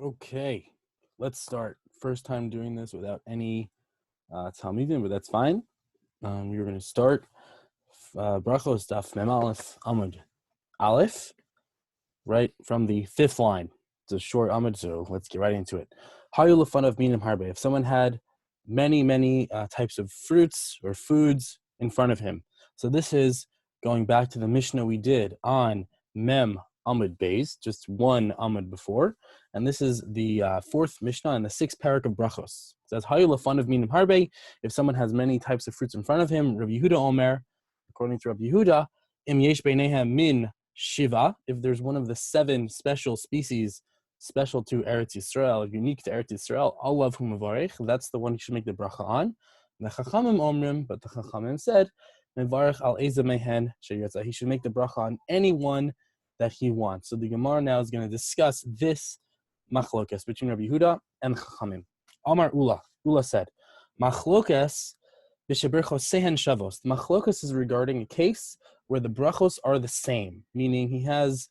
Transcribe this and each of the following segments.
Okay, let's start. First time doing this without any Talmudim, but that's fine. We're going to start Brachos Daf Mem Aleph Amud Aleph, right from the fifth line. It's a short Amud, so let's get right into it. Hayu lefan of minim harbe. If someone had many types of fruits or foods in front of him. So this is going back to the Mishnah we did on Mem Amud Beis, just one Amud before. And this is the fourth Mishnah in the sixth parak of Brachos. It says, Hayu lefan of minim harbe. If someone has many types of fruits in front of him, Rabbi Yehuda Omer, according to Rabbi Yehuda, im yesh beinehem min shiva, if there's one of the 7 special species special to Eretz Yisrael, unique to Eretz Yisrael, alav hu mevarech, that's the one you should make the bracha on. The Chachamim omrim, but the Chachamim said, mevarech al eza mehen sheyatza, he should make the bracha on any one that he wants. So the Gemara now is going to discuss this machlokas between Rabbi Yehuda and Chachamim. Amar Ula said, machlokas b'sheberchos sehen shavos. The machlokas is regarding a case where the brachos are the same, meaning he has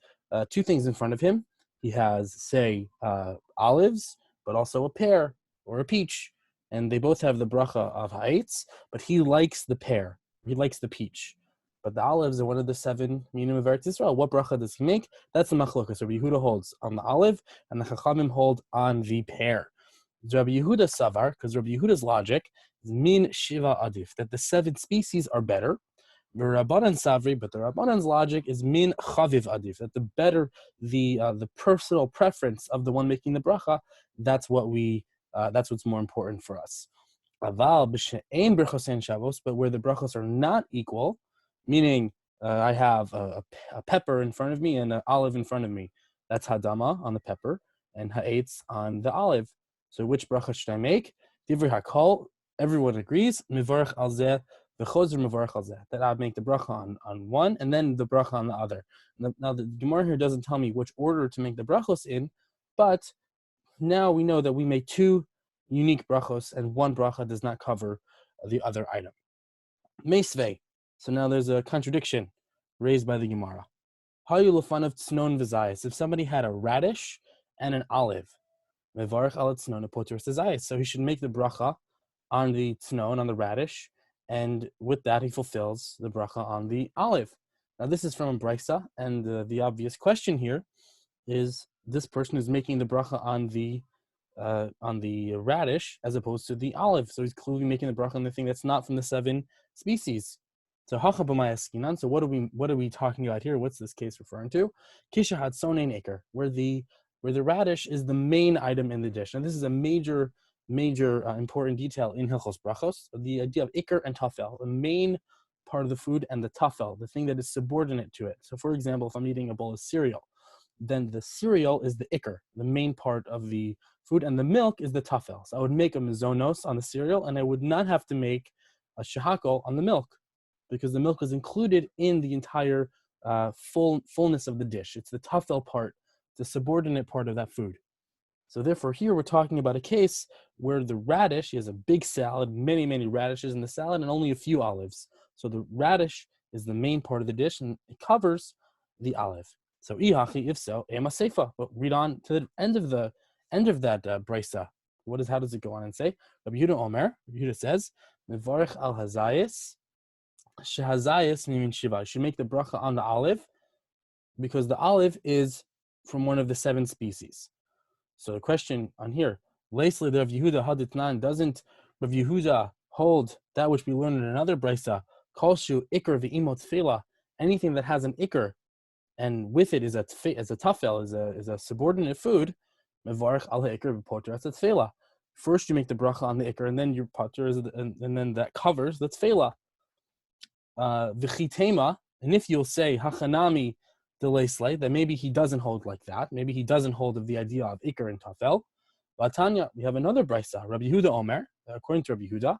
2 things in front of him. He has, say, olives, but also a pear or a peach, and they both have the bracha of ha'etz, but he likes the pear, he likes the peach. But the olives are one of the 7 minim of Eretz Yisrael. What bracha does he make? That's the machlokas. Rabbi Yehuda holds on the olive, and the Chachamim hold on the pear. Rabbi Yehuda savar, because Rabbi Yehuda's logic is min shiva adif, that the 7 species are better. The Rabbanan savri, but the Rabbanan's logic is min chaviv adif, that the better the personal preference of the one making the bracha, that's what's more important for us. Aval b'she'ein brachos ein shavos, but where the brachos are not equal, meaning I have a pepper in front of me and an olive in front of me, that's hadama on the pepper and ha'etz on the olive. So which bracha should I make? Divrei hakol, everyone agrees, mivarech al zeh, that I'd make the bracha on one and then the bracha on the other. Now the Gemara here doesn't tell me which order to make the brachos in, but now we know that we make 2 unique brachos and one bracha does not cover the other item. Meisvei. So now there's a contradiction raised by the Gemara. Hayu lefanav tznon v'zayis. If somebody had a radish and an olive, mevarech al tznon poter zayis. So he should make the bracha on the tznon, on the radish, and with that, he fulfills the bracha on the olive. Now, this is from a brisa, and the obvious question here is: this person is making the bracha on the radish as opposed to the olive, so he's clearly making the bracha on the thing that's not from the 7 species. So, hacha b'may askinan. So, what are we talking about here? What's this case referring to? Kisha had sonein aker, where the radish is the main item in the dish. Now, this is a major important detail in Hilkhos Brachos, the idea of ikr and tafel, the main part of the food, and the tafel, the thing that is subordinate to it. So for example, if I'm eating a bowl of cereal, then the cereal is the ikr, the main part of the food, and the milk is the tafel. So I would make a mizonos on the cereal, and I would not have to make a shehakol on the milk, because the milk is included in the entire fullness of the dish. It's the tafel part, the subordinate part of that food. So therefore, here we're talking about a case where the radish, he has a big salad, many radishes in the salad, and only a few olives. So the radish is the main part of the dish, and it covers the olive. So ihachi, if so, ema seifa. But read on to the end of that brisa. How does it go on and say? Rabbi Yehuda Omer, Rabbi Yehuda says, mevarech al hazayis, shehazayis mimin shiva. You should make the bracha on the olive, because the olive is from one of the 7 species. So the question on here, Leisli the Rav Yehuda haditnan, doesn't Rav Yehuda hold that which we learned in another brisa, kolshu ikr v'imot tefila, anything that has an ikr, and with it is a tafel, is a subordinate food, mevarech al ikr v'poter as a tefila. First you make the bracha on the ikr, and then your poter and then that covers the tefila. V'chitema, and if you'll say hachanami, that maybe he doesn't hold like that. Maybe he doesn't hold of the idea of ikr and tafel. But Tanya, we have another brisa, Rabbi Yehuda Omer, according to Rabbi Yehuda,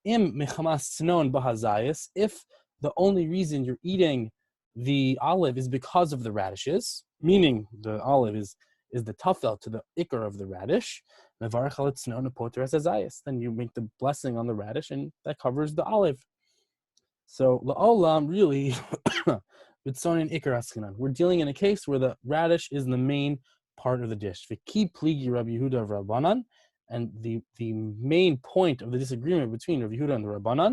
im mechamas tznon bahazayis, if the only reason you're eating the olive is because of the radishes, meaning the olive is the tafel to the ikr of the radish, mevarech al tznon poter as hazayis, then you make the blessing on the radish, and that covers the olive. So la'olam, really, we're dealing in a case where the radish is the main part of the dish. V'ki pligi Rabbi Yehuda Rabbanan, and the main point of the disagreement between Rabbi Yehuda and the Rabbanan,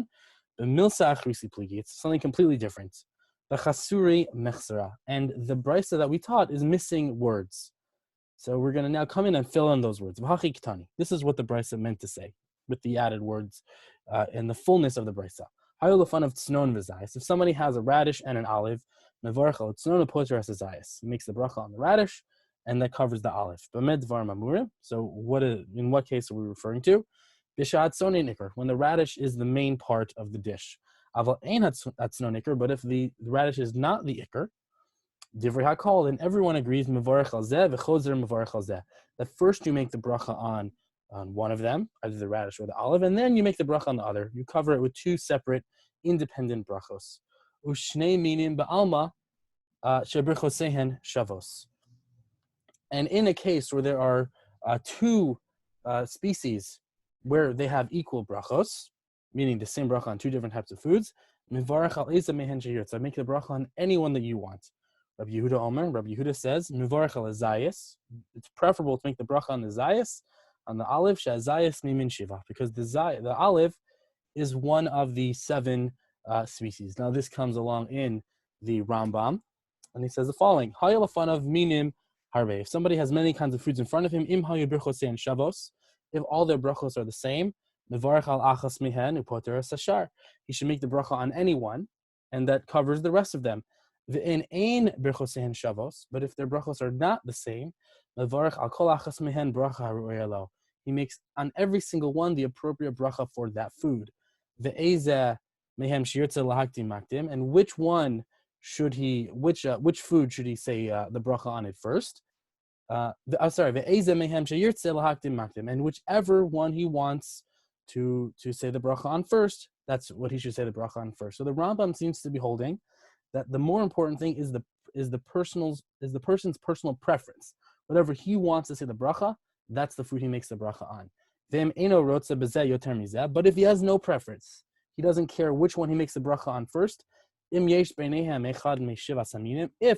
the milsa achrisi pligi. It's something completely different. The chasuri mechsera, and the brisa that we taught is missing words. So we're going to now come in and fill in those words. V'hachi ktani. This is what the brisa meant to say with the added words and the fullness of the brisa. Hayolafan of tznon v'zayis. If somebody has a radish and an olive, mevarchal tznon poter zayis. He makes the bracha on the radish, and that covers the olive. B'med dvar mamurim. So in what case are we referring to? B'shat tzonei nikr, when the radish is the main part of the dish. Aval ein tznon nikr, but if the radish is not the ikr, divrei hakol, then everyone agrees mevarch al zeh v'chozer mevarch al zeh, that first you make the bracha on one of them, either the radish or the olive, and then you make the bracha on the other. You cover it with two separate, independent brachos. Ushnei minim ba'alma shebrichosehen shavos. And in a case where there are two species where they have equal brachos, meaning the same bracha on two different types of foods, mivarach al eza mehen sheyirtza, make the bracha on anyone that you want. Rabbi Yehuda Omer, Rabbi Yehuda says, mivarach al zayis, it's preferable to make the bracha on the zayis, on the olive, shazayis mimin shiva, because the olive is one of the 7 species. Now this comes along in the Rambam, and he says the following: Hayalafan of minim harbe. If somebody has many kinds of foods in front of him, im hayu birchos and shavos, if all their brachos are the same, mivarach al achas mihen upoter sashar, he should make the bracha on anyone, and that covers the rest of them. V'in ein birchos and shavos, but if their brachos are not the same, mivarach al kol achas mihen bracha haru'elo, he makes on every single one the appropriate bracha for that food. Ve'ezeh mehem shirtze lahaktim makdim, and which one should he, which food should he say the bracha on it first? Ve'ezeh mehem shirtze lahaktim makdim, and whichever one he wants to say the bracha on first, that's what he should say the bracha on first. So the Rambam seems to be holding that the more important thing is the person's personal preference. Whatever he wants to say the bracha, that's the food he makes the bracha on. But if he has no preference, he doesn't care which one he makes the bracha on first, if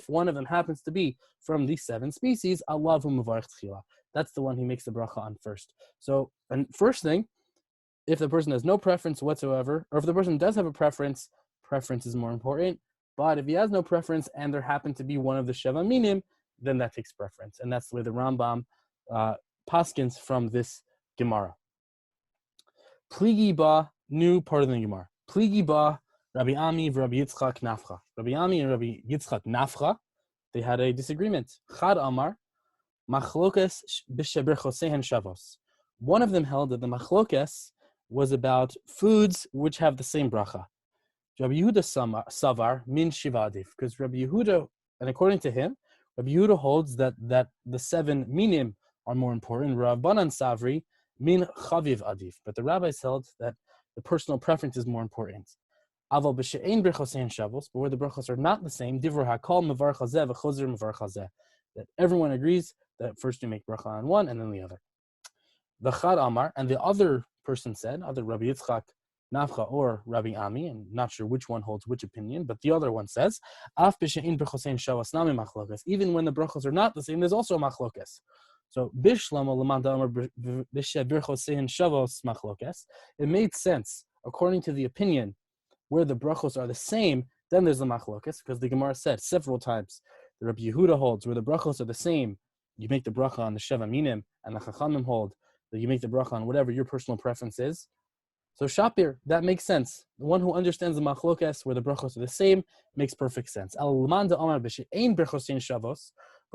one of them happens to be from these 7 species, that's the one he makes the bracha on first. So, and first thing, if the person has no preference whatsoever, or if the person does have a preference is more important. But if he has no preference and there happen to be one of the Sheva Minim, then that takes preference. And that's the way the Rambam paskins from this Gemara. Pligi ba, new part of the Gemara. Pligi ba, Rabbi Ami v'Rabbi Yitzchak Nafcha. Rabbi Ami and Rabbi Yitzchak Nafcha, they had a disagreement. Chad Amar, machlokes b'shebrichosehen shavos. One of them held that the machlokes was about foods which have the same bracha. Rabbi Yehuda Savar min shivadif, because Rabbi Yehuda, and according to him, Rabbi Yehuda holds that the 7 minim are more important. Rabbanan Savri min chaviv adif, but the rabbis held that the personal preference is more important. Aval b'she'ein brichosein shavos, but where the brachos are not the same, divrei hakol mevarch hazeh v'chozer mevarch hazeh, that everyone agrees that first you make bracha on one and then the other. The Chad Amar, and the other person said, either Rabbi Yitzchak Nafcha or Rabbi Ami, I'm not sure which one holds which opinion, but the other one says, Af b'she'ein brichosein shavos nami machlokas, even when the brachos are not the same, there's also a machlokas. So, it made sense, according to the opinion, where the brachos are the same, then there's the machlokas, because the Gemara said several times, the Rabbi Yehuda holds, where the brachos are the same, you make the bracha on the Sheva Minim, and the Chachamim hold, that you make the bracha on whatever your personal preference is. So, Shapir, that makes sense. The one who understands the machlokas, where the brachos are the same, makes perfect sense. But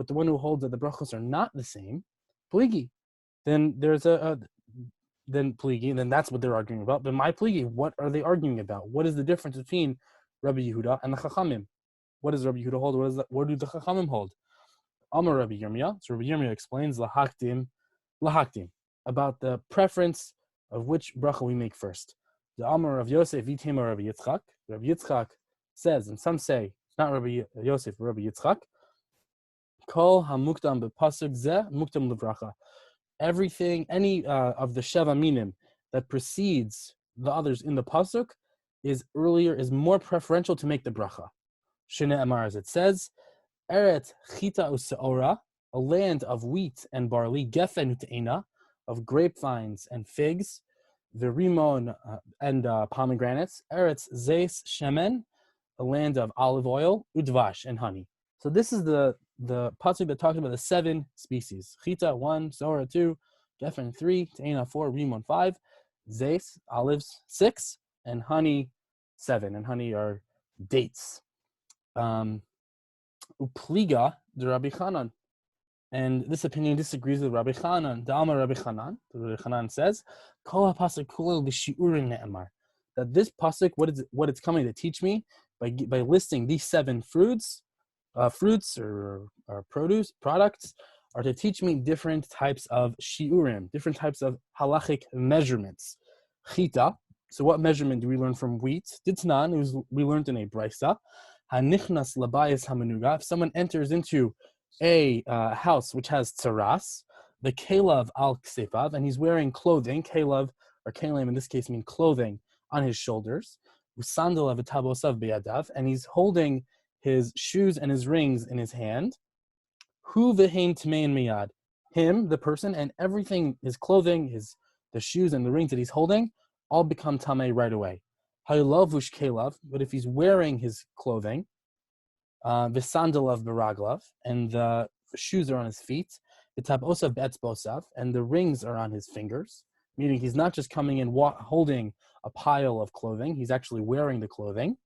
the one who holds that the brachos are not the same, pligi, then there's then pligi, and then that's what they're arguing about. But my pligi, what are they arguing about? What is the difference between Rabbi Yehuda and the Chachamim? What does Rabbi Yehuda hold? What do the Chachamim hold? Amar Rabbi Yirmiyah. So Rabbi Yirmiyah explains lahaktim, about the preference of which bracha we make first. The Amar of Yosef Vitima Rabbi Yitzchak. Rabbi Yitzchak says, and some say it's not Rabbi Yosef, Rabbi Yitzchak. Kol hamuktam bepasuk zeh muktam levracha. Everything, any of the Sheva Minim that precedes the others in the pasuk is more preferential to make the bracha. Shene Amar, as it says, Eret chita useora a land of wheat and barley, gefen uteina, of grapevines and figs, the rimon and pomegranates, eretz zeis shemen, a land of olive oil, udvash, and honey. So this is the pasuk that talks about the 7 species. Chita 1, Sora 2, Gefen 3, Teina 4, Rimon 5, Zeis, olives 6, and honey 7. And honey are dates. Upliga, the Rabbi Chanan. And this opinion disagrees with Rabbi Chanan. Da'ama Rabbi Chanan. Rabbi Chanan says, Kol ha-pasuk kulel b'shi'urin ne'emar. That this pasuk, what it's coming to teach me by listing these 7 fruits or produce products, are to teach me different types of shi'urim, different types of halachic measurements. Chita. So what measurement do we learn from wheat? Ditnan, we learned in a brisa. Hanichnas labayis hamenuga. If someone enters into a house which has tzaras, the kelev al ksefav, and he's wearing clothing, kelev or kelem in this case mean clothing, on his shoulders, usandal of tabosav beyadav, and he's holding his shoes and his rings in his hand. Hu v'hein tmein miyad, him, the person, and everything, his clothing, the shoes and the rings that he's holding, all become tamei right away. Haylavush kelev, but if he's wearing his clothing, v'sandal of baraglav, and the shoes are on his feet, v'tabosav be'etzbosav, and the rings are on his fingers, meaning he's not just coming in holding a pile of clothing, he's actually wearing the clothing.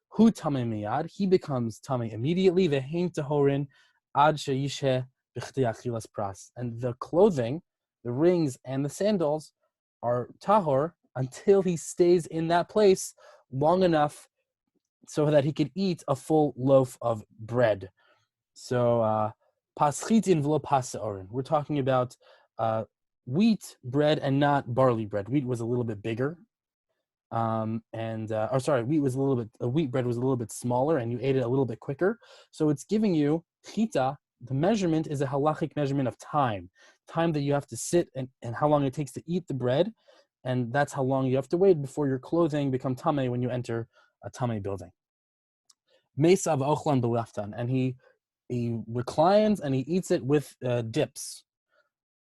Hu tamei miyad, he becomes tamei immediately. V'hein tahorin ad sheyishe b'chtei achilas pras, and the clothing, the rings, and the sandals are tahor until he stays in that place long enough so that he could eat a full loaf of bread. So paschitin v'lo pasaorin. We're talking about wheat bread and not barley bread. Wheat was a little bit bigger. Wheat bread was a little bit smaller, and you ate it a little bit quicker. So it's giving you chita. The measurement is a halachic measurement of time that you have to sit and how long it takes to eat the bread, and that's how long you have to wait before your clothing become tamei when you enter a tamei building. Mesav ochlan belaftan, and he reclines and he eats it with dips.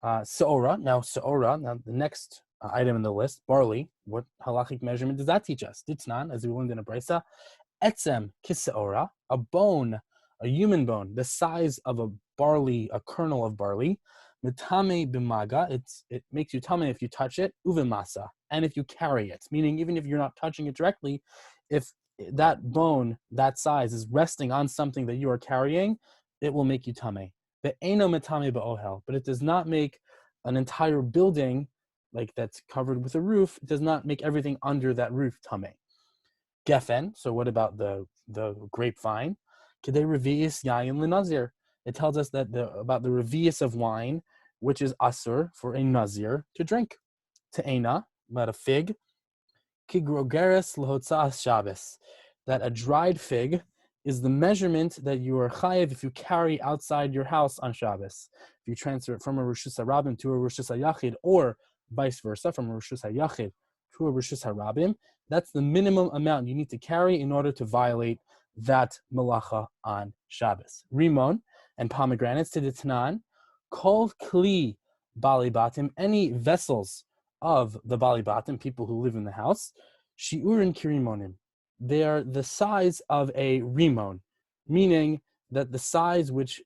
Seora. Now the next item in the list, barley. What halachic measurement does that teach us? Ditnan, as we learned in a brisa, etzem kiseora, a bone, a human bone, the size of a kernel of barley. Mitame bimaga, it makes you tamei if you touch it. Uvemasa, and if you carry it, meaning even if you're not touching it directly, if that bone, that size, is resting on something that you are carrying, it will make you tamei. Ve'eno mitame ba'ohel, but it does not make an entire building like that's covered with a roof. It does not make everything under that roof tamei. Gefen. So what about the grapevine? Kedei revius yayin lenazir. It tells us that about the revius of wine, which is asur for a nazir to drink. Te'ena, about a fig. Kigrogeres lehotzas Shabbos, that a dried fig is the measurement that you are chayev if you carry outside your house on Shabbos. If you transfer it from a Rishus HaRabim to a Rishus HaYachid, or vice versa, from a Rishus HaYachid to a Rishus HaRabim, that's the minimum amount you need to carry in order to violate that malacha on Shabbos. Rimon and pomegranates to the Tanan, kol kli bali batim, any vessels of the bali batim, people who live in the house, shi'urin kirimonim, they are the size of a rimon, meaning that the size which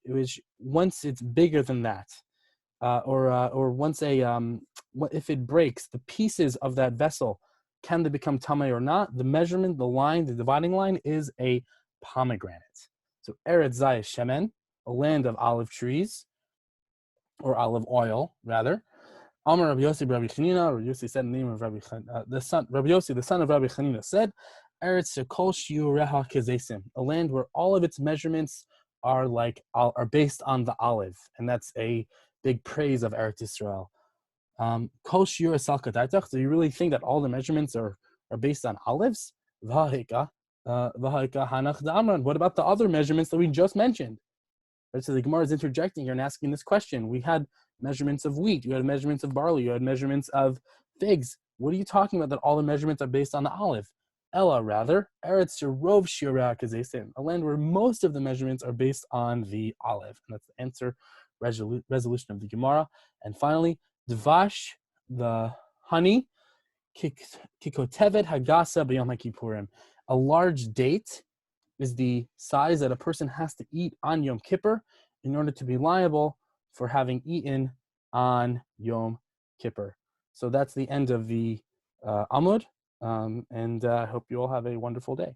once it's bigger than that, or once if it breaks, the pieces of that vessel, can they become tamei or not? The measurement, the dividing line is a pomegranate. So eretz zayis shemen, a land of olive trees, or olive oil rather. Amar Rabbi Yossi, Rabbi Chanina. Rabbi Yossi said in the name of Rabbi Yossi, the son of Rabbi Chanina, said, Eretz shekol shiureha kezesim, a land where all of its measurements are based on the olive, and that's a big praise of Eretz Yisrael. Kol shiur esal kadaitach. Do you really think that all the measurements are based on olives? V'ha'ika hanach da'amran. What about the other measurements that we just mentioned? Right, so the Gemara is interjecting here and asking this question. We had measurements of wheat, you had measurements of barley, you had measurements of figs. What are you talking about that all the measurements are based on the olive? Ella, rather, Eretz Sherov Shirah Kazesim, a land where most of the measurements are based on the olive. And that's the answer, resolution of the Gemara. And finally, Dvash, the honey, Kikotevet Hagasa B'Yom HaKippurim. A large date is the size that a person has to eat on Yom Kippur in order to be liable for having eaten on Yom Kippur. So that's the end of the Amud, and I hope you all have a wonderful day.